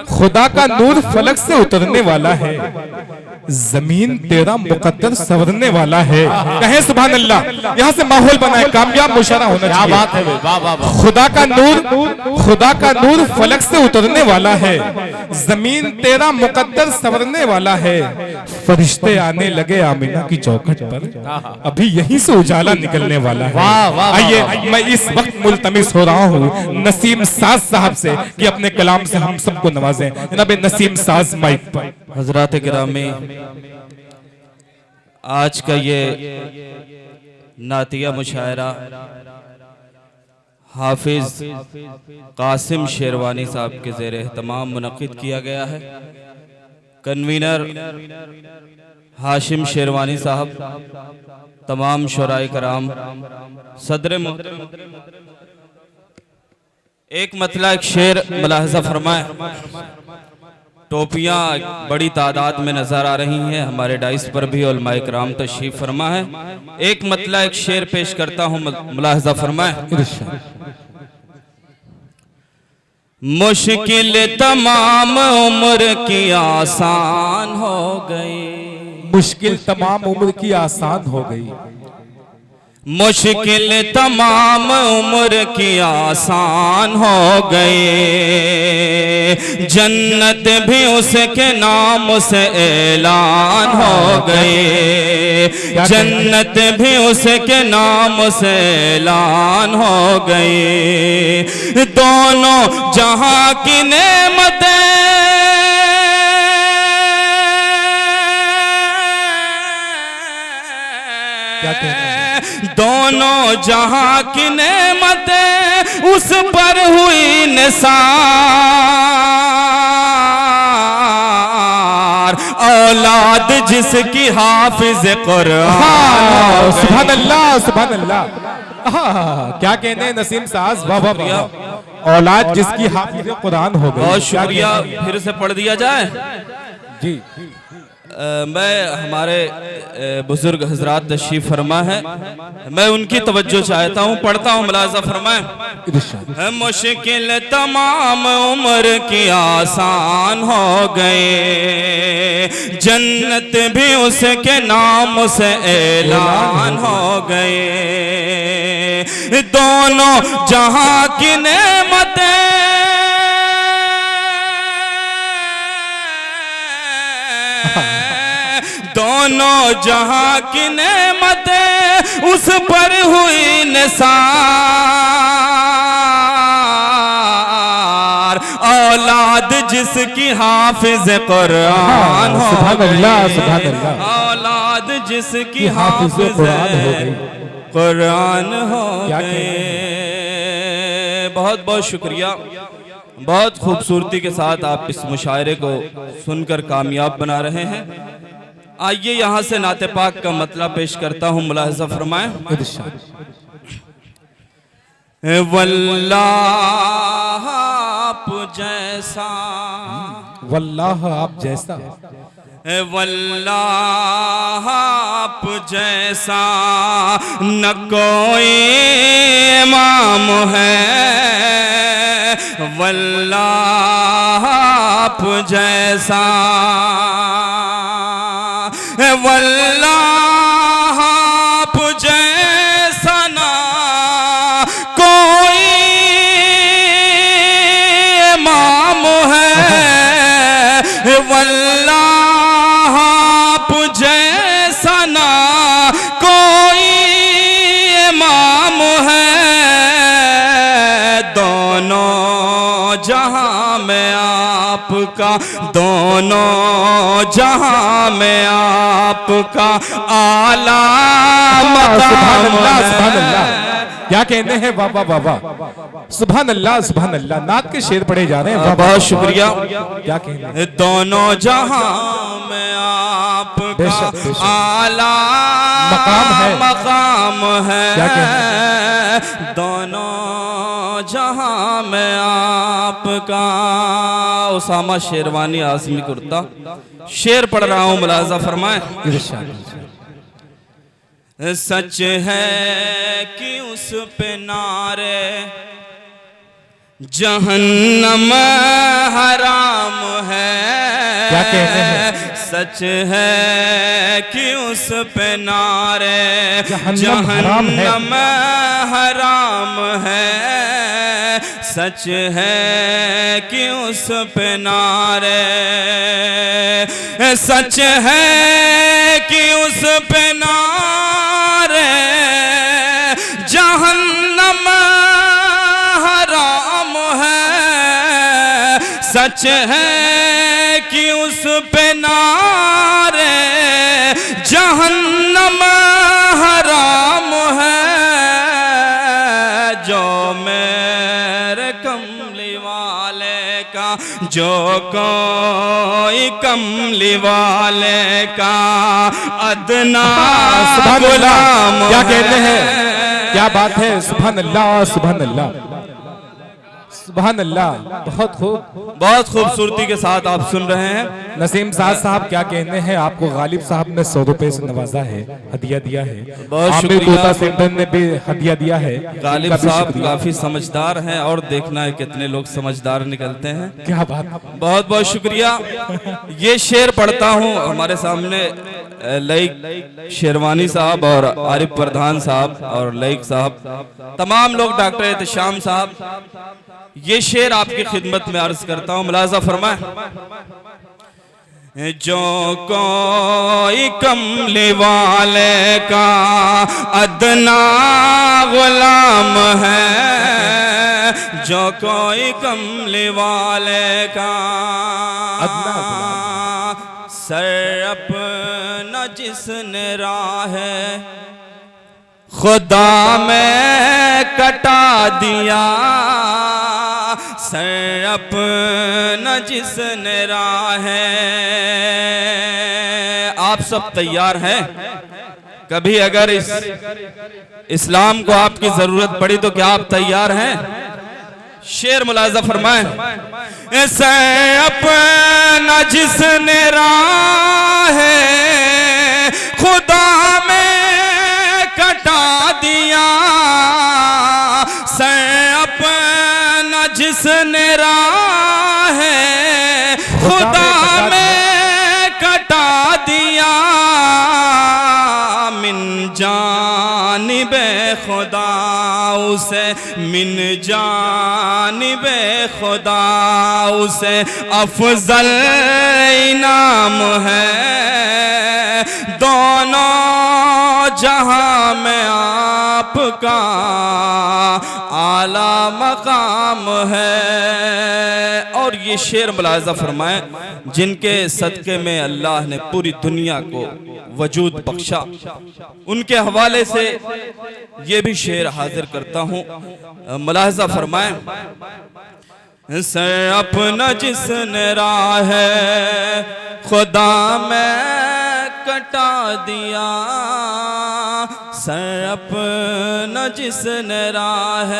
खुदा का नूर फलक से उतरने वाला है, जमीन तेरा मुकद्दर संवरने वाला है। कहे सुभान अल्लाह। यहाँ से माहौल बनाए, कामयाब मुशारा होना चाहिए। क्या बात है भाई, वाह वाह वाह। खुदा का नूर फलक से उतरने वाला है, जमीन तेरा मुकद्दर संवरने वाला है। फरिश्ते आने लगे आमिना की चौखट पर, अभी यहीं से उजाला निकलने वाला है। वाह वाह। आइए मैं इस वक्त मुल्तमिस हो रहा हूँ नसीम साज साहब से कि अपने कलाम से हम सबको नवाजें। जनाब नसीम साज माइक पर। हजरात गिरामी, आज का ये नातिया मुशायरा हाफिज कासिम शेरवानी साहब के ज़ेर एहतमाम मुनक़िद किया गया है। कन्वीनर हाशिम शेरवानी साहब, तमाम शुराए कराम, सदर मोहतरम, एक मतला एक शेर मुलाहजा फरमाए। टोपियाँ बड़ी तादाद में नजर आ रही हैं, हमारे डाइस पर भी उलमाए कराम तशरीफ फरमा है। एक मतला एक शेर पेश करता हूँ, मुलाहजा फरमाए। मुश्किल तमाम उम्र की आसान हो गई, मुश्किल तमाम उम्र की आसान हो गई, मुश्किल तमाम उम्र की आसान हो गई, जन्नत भी उसके नाम से ऐलान हो गई, जन्नत भी उसके नाम से ऐलान हो गई। दोनों जहां की नेमतें दोनों जहां की नेमतें उस पर हुई निसार, औलाद जिसकी हाफिज कुरान। सुभान अल्लाह सुभान अल्लाह। क्या कहने नसीम साज, वाह वाह वाह। औलाद जिसकी हाफिज कुरान हो गई। बहुत शुक्रिया। फिर से पढ़ दिया जाए जी। मैं हमारे बुजुर्ग हजरात तशरीफ फरमा है, मैं उनकी तवज्जो चाहता हूँ, पढ़ता हूँ, मुलाजा फरमाए। मुश्किल तमाम उम्र की आसान हो गए, जन्नत भी उसके नाम से ऐलान हो गए, दोनों जहां की नेमतें दोनों जहां की नेमतें उस पर हुई निसार, औलाद जिसकी हाफिज कुरान हो गई, औलाद जिसकी हाफिज कुरान हो गई। बहुत बहुत शुक्रिया। बहुत खूबसूरती के साथ आप इस मुशायरे को सुनकर कामयाब बना रहे हैं। आइए यहाँ से नाते पाक का मतलब पेश करता हूँ, मुलाहजा फरमाएं। वल्लाह आप जैसा, वल्लाह आप जैसा, वल्लाह आप जैसा न कोई इमाम है, वल्लाह आप जैसा, वल्लाह आप जैसा ना कोई इमाम है, वल्लाह आप जैसा ना कोई इमाम है। दोनों जहां में आपका, दोनों जहां में आपका आला मकाम है। क्या कहते हैं, वाह वाह वाह। सुभान अल्लाह सुभान अल्लाह। नात के शेर पढ़े जा रहे हैं। बहुत शुक्रिया। क्या कहते हैं, दोनों जहां में आपका आला मकाम है, क्या कहते हैं, दोनों जहां में आपका। उसामा शेरवानी आसमी कुर्ता शेर पढ़ रहा हूँ, मुलाजा फरमाए। सच है कि उस पे नारे जहन्नम हराम है। क्या कहते हैं? सच है कि उस पे नारे जहन्नम हराम है। सच है कि उस पे नारे, सच है कि उस पे नारे जहन्नम हराम है। सच है कि उस पे नारे जहन्नम हराम है। जो मेरे कमली वाले का, जो कोई कमली वाले का अदना गुलाम। क्या कहते हैं? क्या बात है, सुभान अल्लाह, सुभान अल्लाह, सुभान अल्लाह। बहुत खूब, बहुत खूबसूरती के साथ आप सुन रहे हैं। नसीम साहब क्या कहने हैं? आपको गालिब साहब ने 100 रुपए से नवाजा है, हदिया दिया है। बहुत आमिर शुक्रिया। तोता सेंटर ने भी हदिया दिया है। गालिब उनका भी साहब शुक्रिया। काफी समझदार हैं और देखना है कितने लोग समझदार निकलते हैं। क्या बात। बहुत बहुत शुक्रिया। ये शेर पढ़ता हूँ हमारे सामने लईक शेरवानी साहब और आरिफ प्रधान साहब और लईक साहब, तमाम लोग, डॉक्टर एहतशाम साहब, ये शेर आपकी खिदमत में अर्ज करता हूँ, मुलाजा फरमाएं। जो कोई कमली वाले का अदना गुलाम है। जो कोई कमली वाले का सर अपना जिसने राह खुदा में कटा दिया, सर अपना जिसने राह। आप सब तैयार हैं? कभी अगर इस इस्लाम को आपकी जरूरत पड़ी तो क्या आप तैयार हैं? शेर मुलाजा फरमाएं। सर अपना जिसने राह खुदा में कटा दिया, सर अपना जिसने राह खुदा में कटा दिया। मिन जानिबे खुदा उसे, मिन जानिबे खुदा उसे अफजल इनाम है। दोनों जहां में आपका आला मकाम है। और ये शेर मुलाजा फरमाएं, जिनके सदके में अल्लाह ने पूरी दुनिया को वजूद बख्शा, उनके हवाले से ये भी शेर हाजिर करता हूँ, मुलाजा फरमाएं। सर अपना जिसने राह खुदा में कटा दिया, सर अपना जिसने राह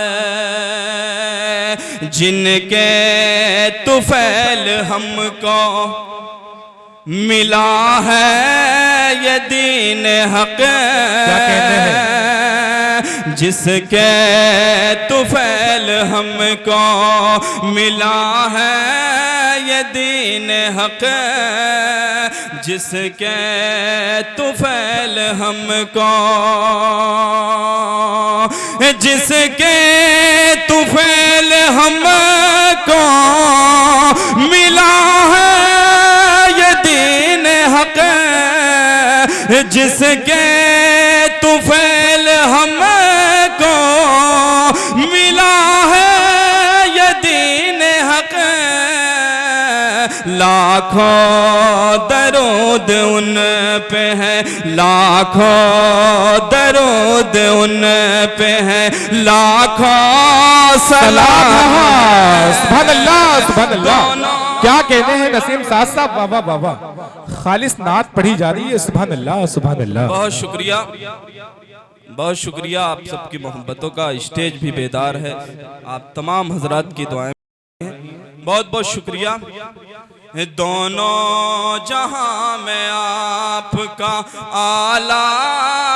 जिनके तुफैल हमको मिला है ये दीन हक। क्या कहते हैं? जिसके तुफैल हमको मिला है ये दीन हक। जिसके तुफैल हमको, जिसके तुफैल हमको मिला है ये दीन हक। जिसके तुफैल हमको मिला है ये दीन हक। लाखों दरूद उन पे है, लाखों दरूद उन पे है, लाखों सलाम। सुभान अल्लाह, सुभान अल्लाह। क्या कहते हैं नसीम साहब? वाह वाह वाह, खालिस नात पढ़ी जा रही है। सुभान अल्लाह, सुभान अल्लाह। बहुत शुक्रिया, बहुत शुक्रिया। आप सबकी मोहब्बतों का स्टेज भी बेदार है। आप तमाम हजरात की दुआएं, बहुत बहुत शुक्रिया। दोनों जहां में आपका आला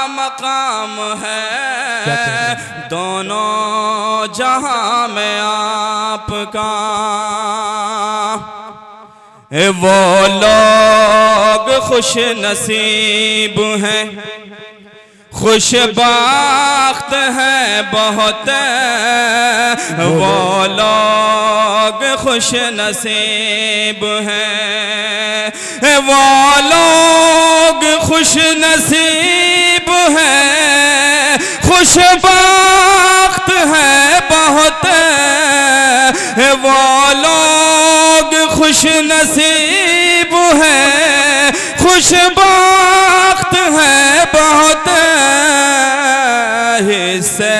मकाम है। दोनों जहां में आपका वो लोग खुश नसीब हैं, खुशबख्त हैं बहुत, वो लोग खुश नसीब हैं, वो लोग खुश नसीब हैं, खुशबख्त हैं बहुत, वो लोग खुश नसीब हैं, खुशबख्त हैं बहुत। हिस्से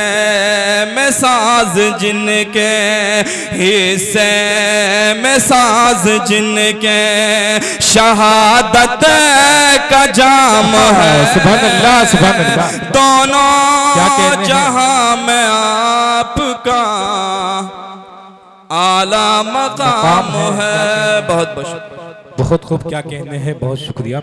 में साज जिनके, हिस्से में साज जिनके, शहादत का जाम है। सुभान अल्लाह, सुभान अल्लाह। दोनों जहां में आपका आला मकाम है। बहुत बहुत बहुत खूब, क्या कहने हैं, बहुत शुक्रिया।